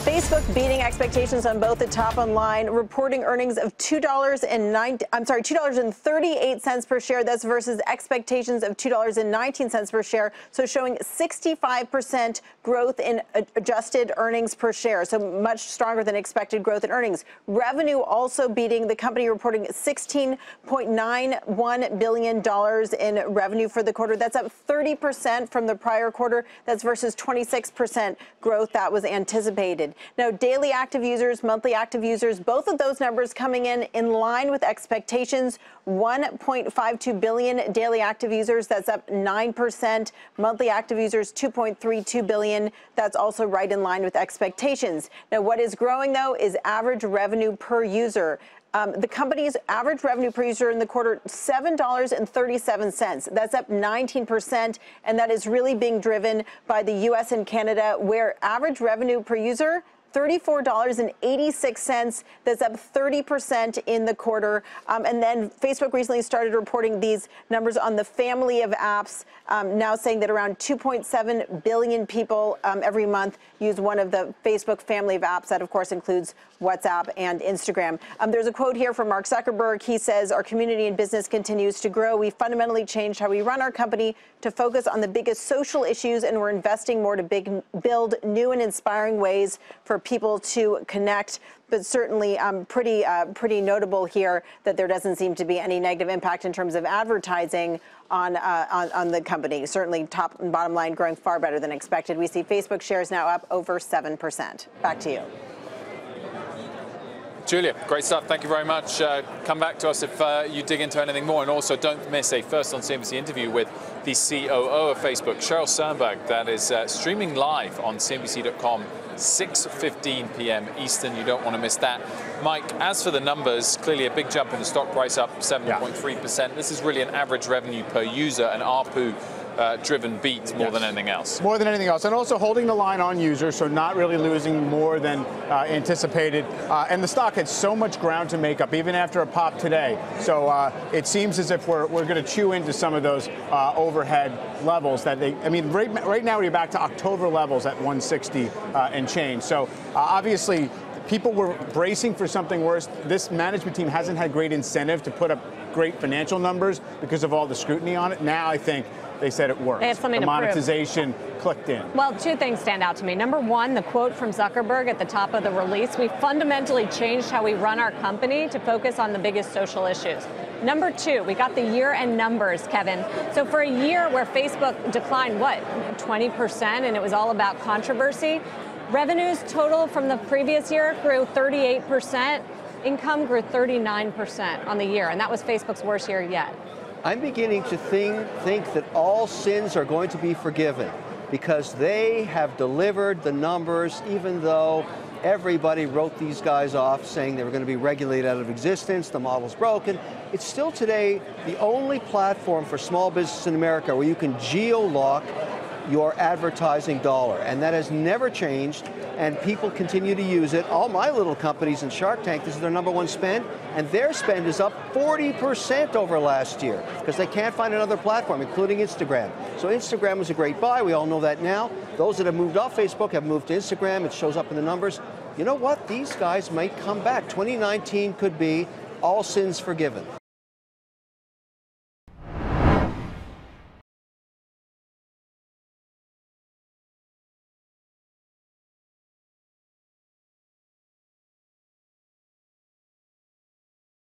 Facebook beating expectations on both the top and line, reporting earnings of $2.38 per share. That's versus expectations of $2.19 per share. So showing 65% growth in adjusted earnings per share. So much stronger than expected growth in earnings. Revenue also beating, the company reporting $16.91 billion in revenue for the quarter. That's up 30% from the prior quarter. That's versus 26% growth that was anticipated. Now, daily active users, monthly active users, both of those numbers coming in line with expectations. 1.52 billion daily active users. That's up 9%. Monthly active users, 2.32 billion. That's also right in line with expectations. Now, what is growing, though, is average revenue per user. The company's average revenue per user in the quarter, $7.37. That's up 19%, and that is really being driven by the U.S. and Canada, where average revenue per user, $34.86. That's up 30% in the quarter. And then Facebook recently started reporting these numbers on the family of apps, now saying that around 2.7 billion people every month use one of the Facebook family of apps. That, of course, includes WhatsApp and Instagram. There's a quote here from Mark Zuckerberg. He says, "Our community and business continues to grow. We fundamentally changed how we run our company to focus on the biggest social issues, and we're investing more to build new and inspiring ways for people to connect." But certainly pretty notable here that there doesn't seem to be any negative impact in terms of advertising on the company. Certainly top and bottom line growing far better than expected. We see Facebook shares now up over 7%. Back to you. Julia, great stuff. Thank you very much. Come back to us if you dig into anything more. And also don't miss a First on CNBC interview with the COO of Facebook, Sheryl Sandberg. That is streaming live on CNBC.com, 6:15 p.m. Eastern. You don't want to miss that. Mike, as for the numbers, clearly a big jump in the stock price, up 7.3%. This is really an average revenue per user, an ARPU driven beat more than anything else. More than anything else. And also holding the line on users, so not really losing more than anticipated. And the stock had so much ground to make up, even after a pop today. So it seems as if we're going to chew into some of those overhead levels that they, I mean, right now we're back to October levels at 160 and change. So obviously, people were bracing for something worse. This management team hasn't had great incentive to put up great financial numbers because of all the scrutiny on it. Now I think they said it worked. They had something the to monetization clicked in. Well, two things stand out to me. Number one, the quote from Zuckerberg at the top of the release: "We fundamentally changed how we run our company to focus on the biggest social issues." Number two, we got the year-end numbers, Kevin. So for a year where Facebook declined, 20%, and it was all about controversy, revenues total from the previous year grew 38%. Income grew 39% on the year, and that was Facebook's worst year yet. I'm beginning to think that all sins are going to be forgiven because they have delivered the numbers, even though everybody wrote these guys off saying they were going to be regulated out of existence, the model's broken. It's still today the only platform for small business in America where you can geo-lock your advertising dollar, and that has never changed, and people continue to use it. All my little companies in Shark Tank, this is their #1 spend, and their spend is up 40% over last year because they can't find another platform, including Instagram. So Instagram was a great buy. We all know that now. Those that have moved off Facebook have moved to Instagram. It shows up in the numbers. You know what? These guys might come back. 2019 could be all sins forgiven.